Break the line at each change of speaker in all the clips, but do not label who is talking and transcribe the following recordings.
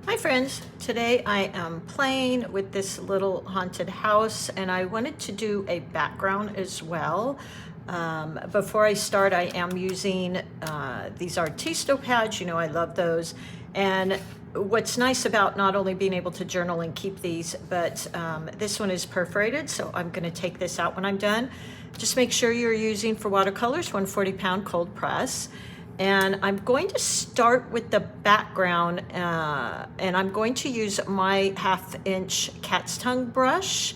Hi friends, today I am playing with this little haunted house and I wanted to do a background as well. Before I start, I am using these Artisto pads. You know, I love those. And what's nice about not only being able to journal and keep these, but this one is perforated, so I'm going to take this out when I'm done. Just make sure you're using, for watercolors, 140-pound cold press. And I'm going to start with the background, and I'm going to use my 1/2-inch cat's tongue brush.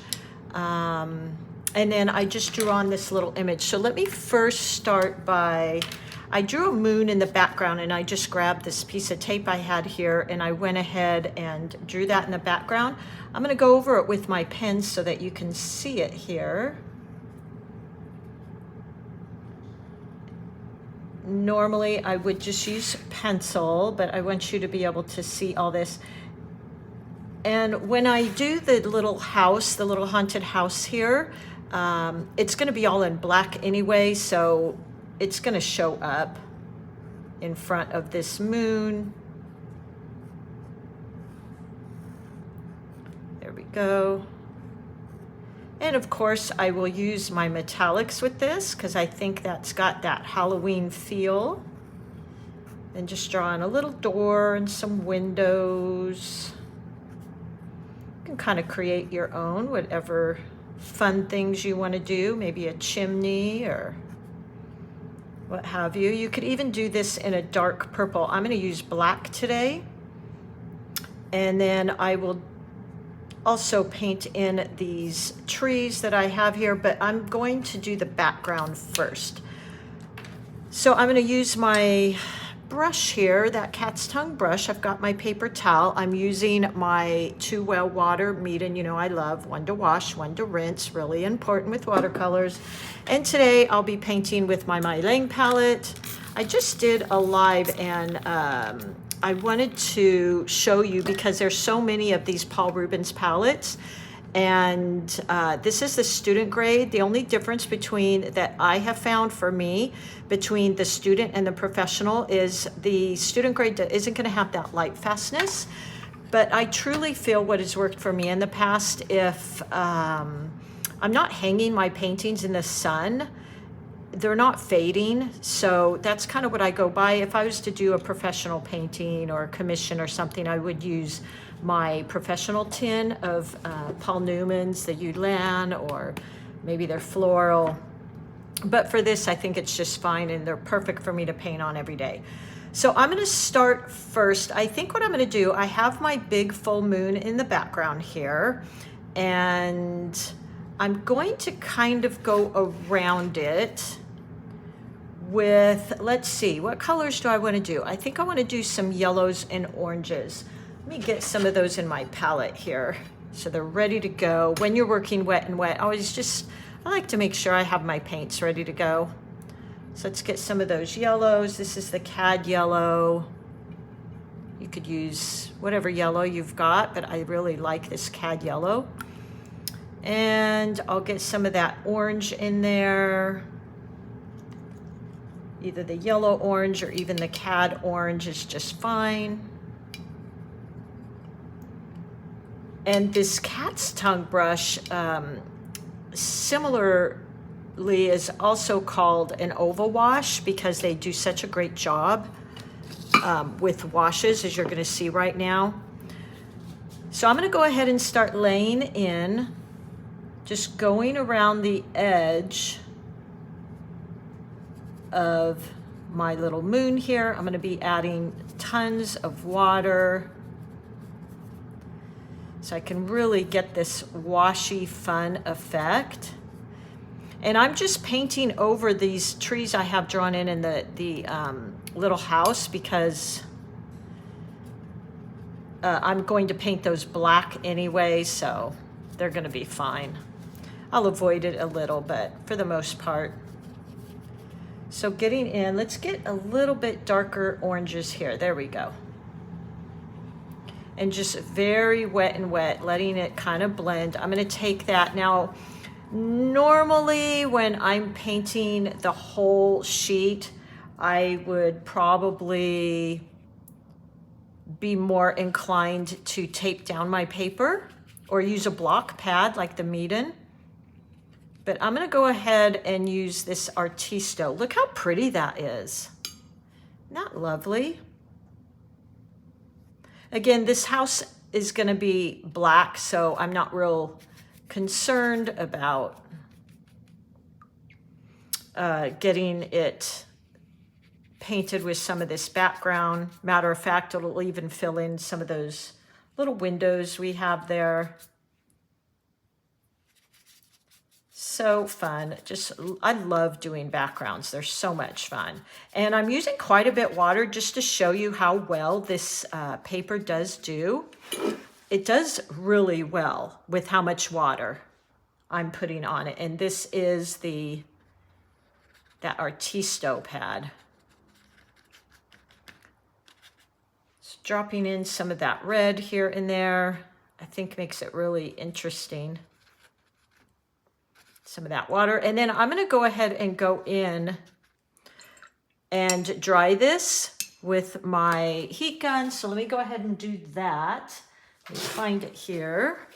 And then I just drew on this little image. So let me first start by, I drew a moon in the background, and I just grabbed this piece of tape I had here and I went ahead and drew that in the background. I'm gonna go over it with my pen so that you can see it here. Normally I would just use pencil, but I want you to be able to see all this. And when I do the little house, the little haunted house here, it's going to be all in black anyway, so it's going to show up in front of this moon. There we go. And of course, I will use my metallics with this because I think that's got that Halloween feel. And just draw on a little door and some windows. You can kind of create your own, whatever fun things you want to do, maybe a chimney or what have you. You could even do this in a dark purple. I'm going to use black today. And then I will also paint in these trees that I have here, but I'm going to do the background first. So I'm going to use my brush here, that cat's tongue brush. I've got my paper towel. I'm using my 2 well water Meeden. You know I love one to wash, one to rinse, really important with watercolors. And today I'll be painting with my Lang palette. I just did a live and I wanted to show you because there's so many of these Paul Rubens palettes, and this is the student grade. The only difference between that I have found for me between the student and the professional is the student grade isn't going to have that light fastness, but I truly feel what has worked for me in the past, if I'm not hanging my paintings in the sun, they're not fading, so that's kind of what I go by. If I was to do a professional painting or a commission or something, I would use my professional tin of Paul Newman's, the Yulin, or maybe they're floral. But for this, I think it's just fine, and they're perfect for me to paint on every day. So I'm gonna start first. I think what I'm gonna do, I have my big full moon in the background here, and I'm going to kind of go around it with, let's see, what colors do I want to do? I think I want to do some yellows and oranges. Let me get some of those in my palette here so they're ready to go. When you're working wet and wet, I like to make sure I have my paints ready to go. So let's get some of those yellows. This is the cad yellow. You could use whatever yellow you've got, but I really like this cad yellow. And I'll get some of that orange in there. Either the yellow orange or even the cad orange is just fine. And this cat's tongue brush, similarly, is also called an oval wash because they do such a great job with washes, as you're going to see right now. So I'm going to go ahead and start laying in, just going around the edge of my little moon here. I'm going to be adding tons of water so I can really get this washy, fun effect. And I'm just painting over these trees I have drawn in the little house because I'm going to paint those black anyway, so they're going to be fine. I'll avoid it a little, but for the most part. So getting in, let's get a little bit darker oranges here. There we go. And just very wet and wet, letting it kind of blend. I'm going to take that. Now, normally when I'm painting the whole sheet, I would probably be more inclined to tape down my paper or use a block pad like the Meeden. But I'm gonna go ahead and use this Artisto. Look how pretty that is. Isn't that lovely? Again, this house is gonna be black, so I'm not real concerned about getting it painted with some of this background. Matter of fact, it'll even fill in some of those little windows we have there. So fun. I love doing backgrounds. They're so much fun. And I'm using quite a bit water just to show you how well this paper does do. It does really well with how much water I'm putting on it. And this is that Artisto pad. It's dropping in some of that red here and there. I think makes it really interesting. Some of that water. And then I'm going to go ahead and go in and dry this with my heat gun. So let me go ahead and do that. Let me find it here.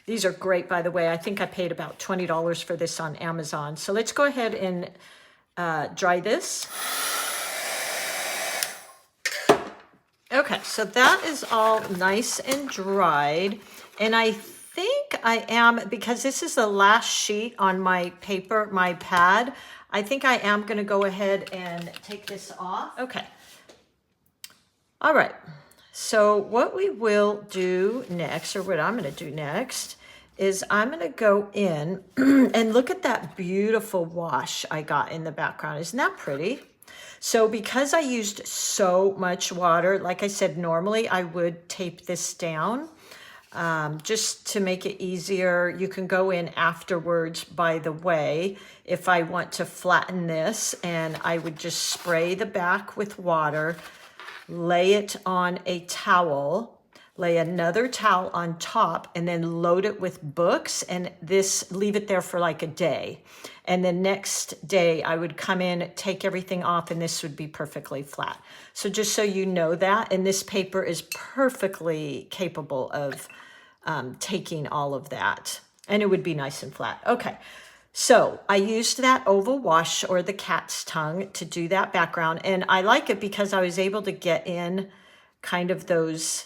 These are great, by the way. I think I paid about $20 for this on Amazon. So let's go ahead and dry this. Okay, so that is all nice and dried. And I think I am, because this is the last sheet on my paper, my pad, I think I am going to go ahead and take this off. Okay. All right. So what we will do next, or what I'm going to do next, is I'm going to go in and look at that beautiful wash I got in the background. Isn't that pretty? So because I used so much water, like I said, normally I would tape this down. Just to make it easier, you can go in afterwards, by the way, if I want to flatten this, and I would just spray the back with water, lay it on a towel, lay another towel on top, and then load it with books, and leave it there for like a day. And the next day I would come in, take everything off, and this would be perfectly flat. So just so you know that, and this paper is perfectly capable of taking all of that, and it would be nice and flat. Okay, so I used that oval wash, or the cat's tongue, to do that background, and I like it because I was able to get in kind of those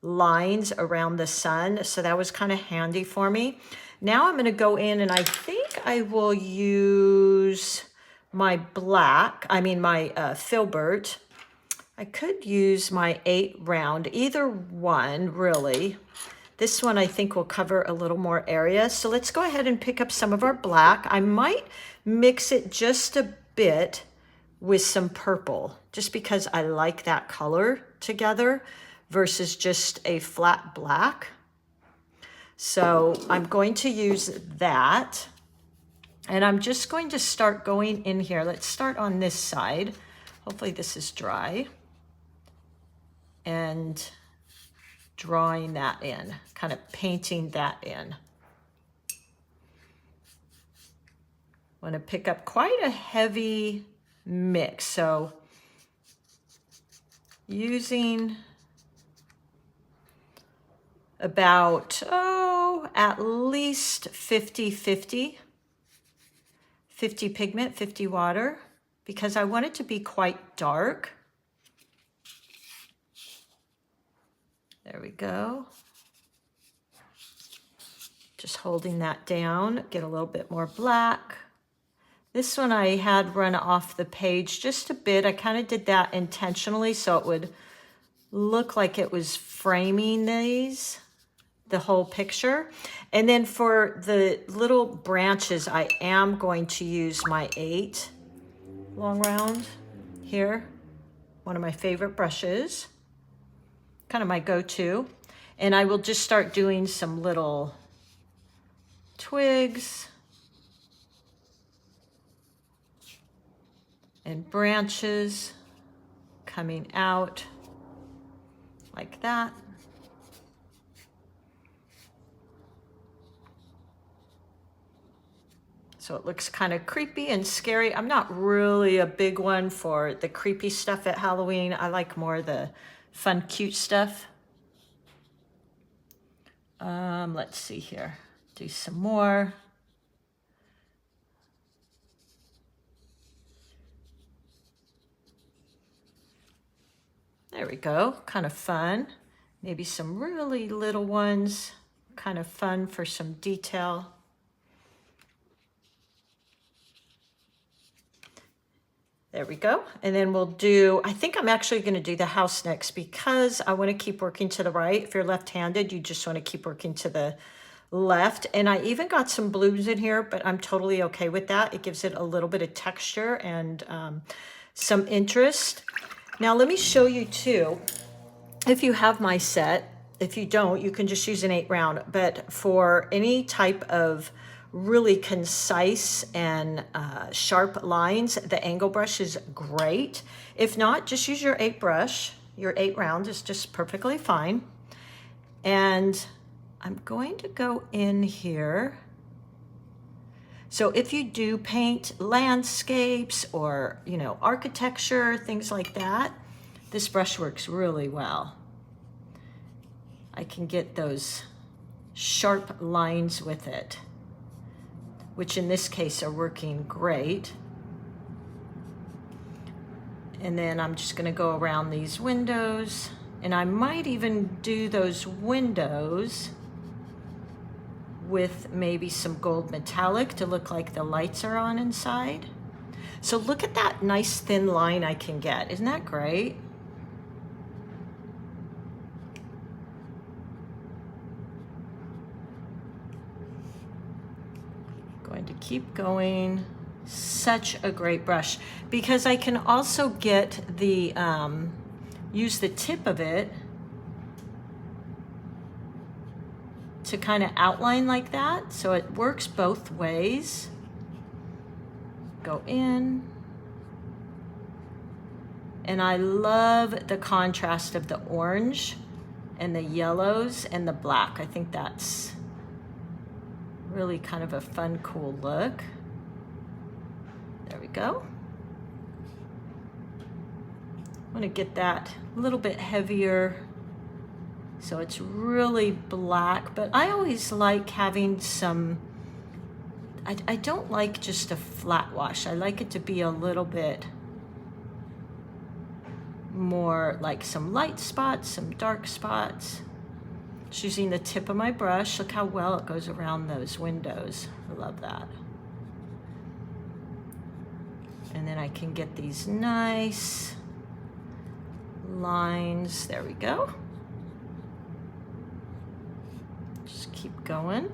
lines around the sun, so that was kind of handy for me. Now I'm going to go in, and I think I will use my my Filbert. I could use my 8 round, either one really. This one I think will cover a little more area. So let's go ahead and pick up some of our black. I might mix it just a bit with some purple, just because I like that color together versus just a flat black. So I'm going to use that. And I'm just going to start going in here. Let's start on this side. Hopefully this is dry. And drawing that in, kind of painting that in. I want to pick up quite a heavy mix, so using about, at least 50-50. 50 pigment, 50 water, because I want it to be quite dark. There we go. Just holding that down, get a little bit more black. This one I had run off the page just a bit. I kind of did that intentionally so it would look like it was framing the whole picture. And then for the little branches, I am going to use my 8 long round here. One of my favorite brushes. Kind of my go-to, and I will just start doing some little twigs and branches coming out like that. So it looks kind of creepy and scary. I'm not really a big one for the creepy stuff at Halloween. I like more the fun, cute stuff. Let's see here. Do some more. There we go. Kind of fun. Maybe some really little ones. Kind of fun for some detail. There we go. And then we'll do, I think I'm actually going to do the house next because I want to keep working to the right. If you're left-handed, you just want to keep working to the left. And I even got some blues in here, but I'm totally okay with that. It gives it a little bit of texture and some interest. Now let me show you too, if you have my set. If you don't, you can just use an 8 round. But for any type of really concise and sharp lines, the angle brush is great. If not, just use your 8 brush. Your 8 round is just perfectly fine. And I'm going to go in here. So if you do paint landscapes or, you know, architecture, things like that, this brush works really well. I can get those sharp lines with it, which in this case are working great. And then I'm just gonna go around these windows, and I might even do those windows with maybe some gold metallic to look like the lights are on inside. So look at that nice thin line I can get. Isn't that great? Going to keep going. Such a great brush because I can also get the, use the tip of it to kind of outline like that. So it works both ways. Go in. And I love the contrast of the orange and the yellows and the black. I think that's really kind of a fun, cool look. There we go. I want to get that a little bit heavier so it's really black, but I always like having some, I don't like just a flat wash. I like it to be a little bit more like some light spots, some dark spots. Just using the tip of my brush. Look how well it goes around those windows. I love that. And then I can get these nice lines. There we go. Just keep going.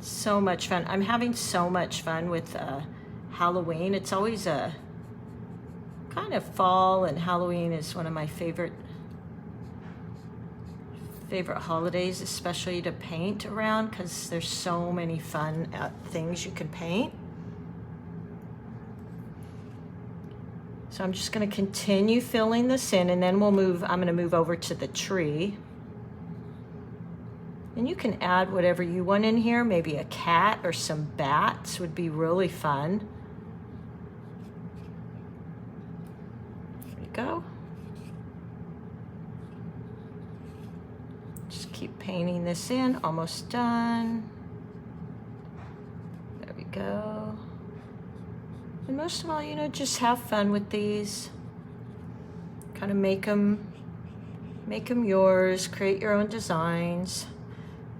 So much fun. I'm having so much fun with Halloween. It's always a kind of fall, and Halloween is one of my favorite holidays, especially to paint around because there's so many fun things you can paint. So I'm just going to continue filling this in, and then I'm going to move over to the tree. And you can add whatever you want in here. Maybe a cat or some bats would be really fun. There we go. Just keep painting this in. Almost done. There we go. And most of all, you know, just have fun with these. Kind of make them yours. Create your own designs.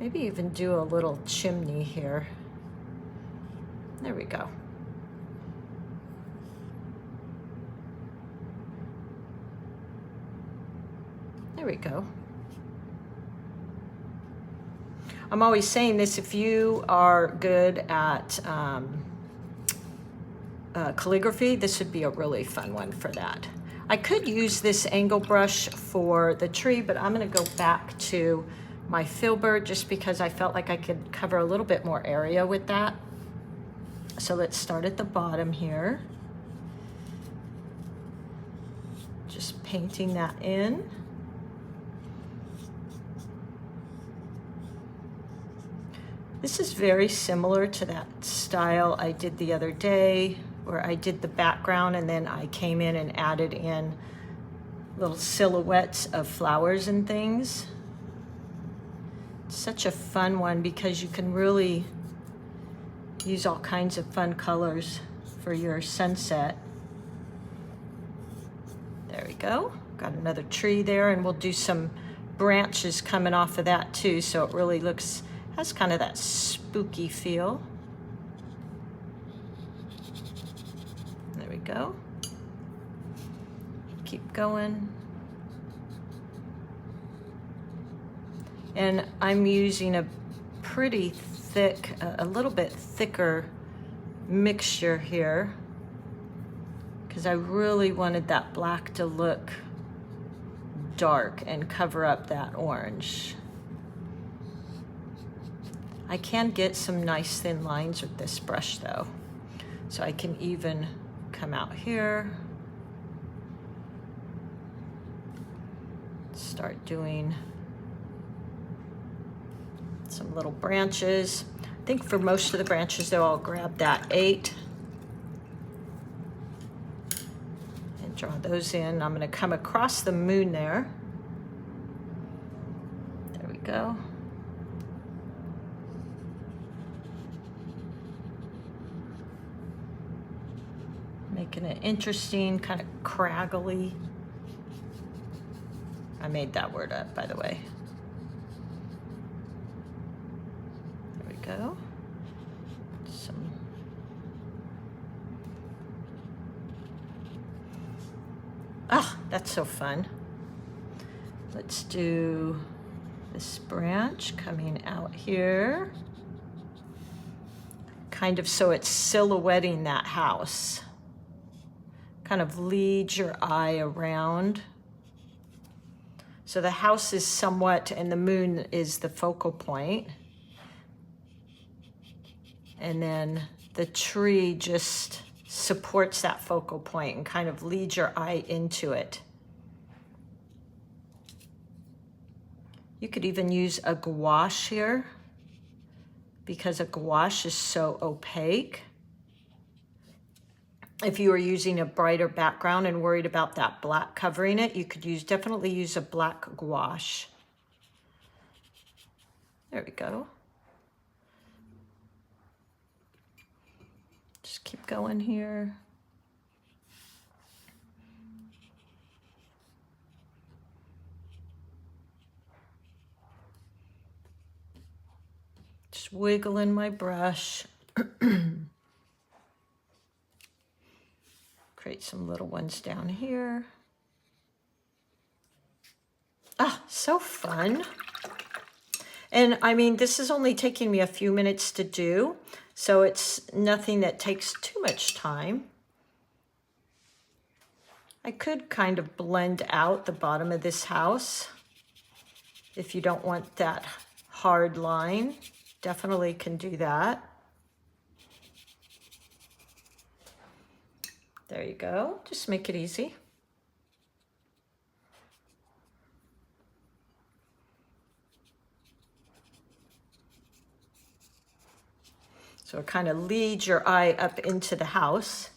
Maybe even do a little chimney here. There we go. There we go. I'm always saying this, if you are good at calligraphy, this would be a really fun one for that. I could use this angle brush for the tree, but I'm gonna go back to my Filbert just because I felt like I could cover a little bit more area with that. So let's start at the bottom here. Just painting that in. This is very similar to that style I did the other day where I did the background and then I came in and added in little silhouettes of flowers and things. It's such a fun one because you can really use all kinds of fun colors for your sunset. There we go. Got another tree there, and we'll do some branches coming off of that too, so it really has kind of that spooky feel. There we go. Keep going. And I'm using a pretty thick, a little bit thicker mixture here because I really wanted that black to look dark and cover up that orange. I can get some nice thin lines with this brush though. So I can even come out here, start doing some little branches. I think for most of the branches though, I'll grab that 8 and draw those in. I'm gonna come across the moon there. There we go. Making it interesting, kind of craggly. I made that word up, by the way. There we go. That's so fun. Let's do this branch coming out here. Kind of so it's silhouetting that house. Kind of lead your eye around. So the house is somewhat, and the moon is the focal point. And then the tree just supports that focal point and kind of leads your eye into it. You could even use a gouache here because a gouache is so opaque. If you were using a brighter background and worried about that black covering it, you could definitely use a black gouache. There we go. Just keep going here. Just wiggling my brush. Create some little ones down here. Ah, so fun. And I mean, this is only taking me a few minutes to do, so it's nothing that takes too much time. I could kind of blend out the bottom of this house if you don't want that hard line. Definitely can do that. There you go. Just make it easy. So it kind of leads your eye up into the house.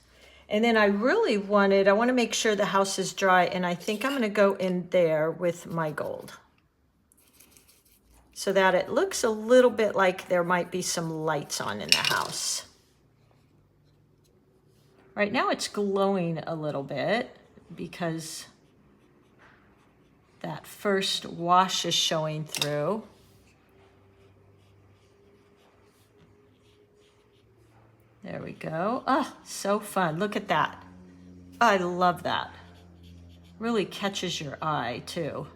And then I want to make sure the house is dry, and I think I'm going to go in there with my gold so that it looks a little bit like there might be some lights on in the house. Right now it's glowing a little bit because that first wash is showing through. There we go. Oh, so fun. Look at that. I love that. Really catches your eye too.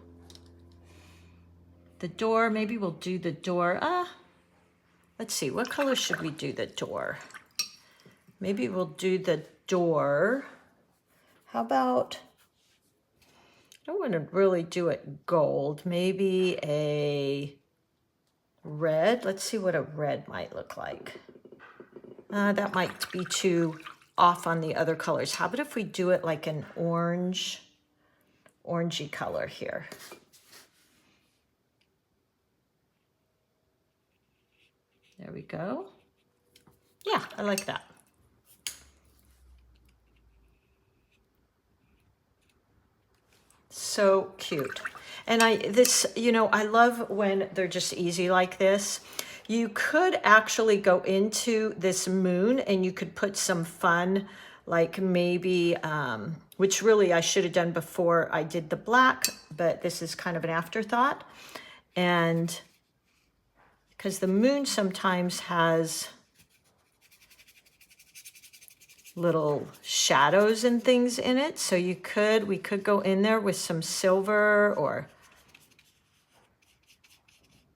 The door, maybe we'll do the door. Let's see, what color should we do the door? Maybe we'll do the door. How about, I don't want to really do it gold. Maybe a red. Let's see what a red might look like. That might be too off on the other colors. How about if we do it like an orangey color here? There we go. Yeah, I like that. So cute. And I love when they're just easy like this. You could actually go into this moon and you could put some fun, like maybe, which really I should have done before I did the black, but this is kind of an afterthought. And because the moon sometimes has little shadows and things in it. So we could go in there with some silver or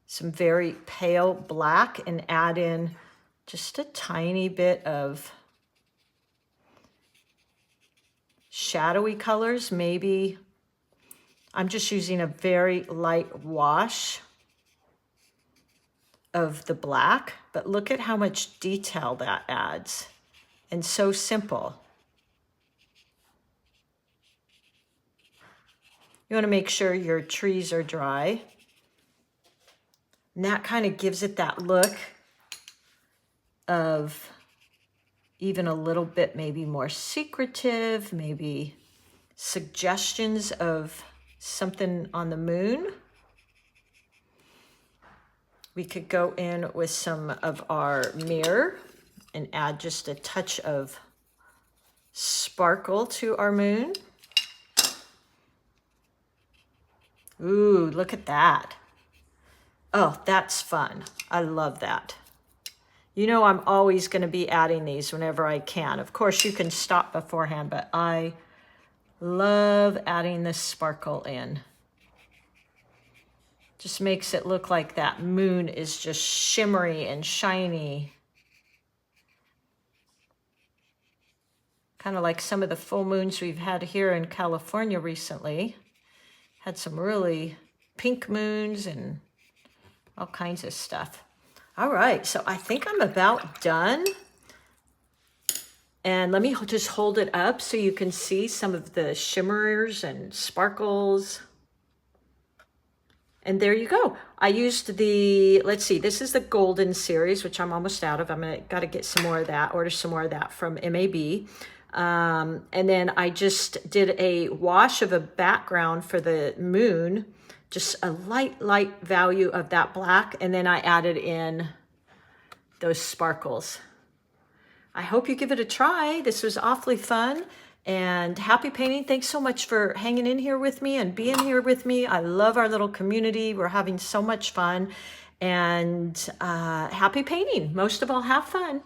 some very pale black and add in just a tiny bit of shadowy colors. Maybe I'm just using a very light wash of the black, but look at how much detail that adds. And so simple. You want to make sure your trees are dry. And that kind of gives it that look of even a little bit maybe more secretive, maybe suggestions of something on the moon. We could go in with some of our mirror and add just a touch of sparkle to our moon. Ooh, look at that. Oh, that's fun. I love that. You know, I'm always going to be adding these whenever I can. Of course, you can stop beforehand, but I love adding this sparkle in. Just makes it look like that moon is just shimmery and shiny. Kind of like some of the full moons we've had here in California recently. Had some really pink moons and all kinds of stuff. All right, so I think I'm about done. And let me just hold it up so you can see some of the shimmers and sparkles. And there you go. I used the, let's see, this is the golden series, which I'm almost out of. Got to get some more of that, order some more of that from MAB. And then I just did a wash of a background for the moon, just a light value of that black. And then I added in those sparkles. I hope you give it a try. This was awfully fun and happy painting. Thanks so much for hanging in here with me and being here with me. I love our little community. We're having so much fun and happy painting. Most of all, have fun.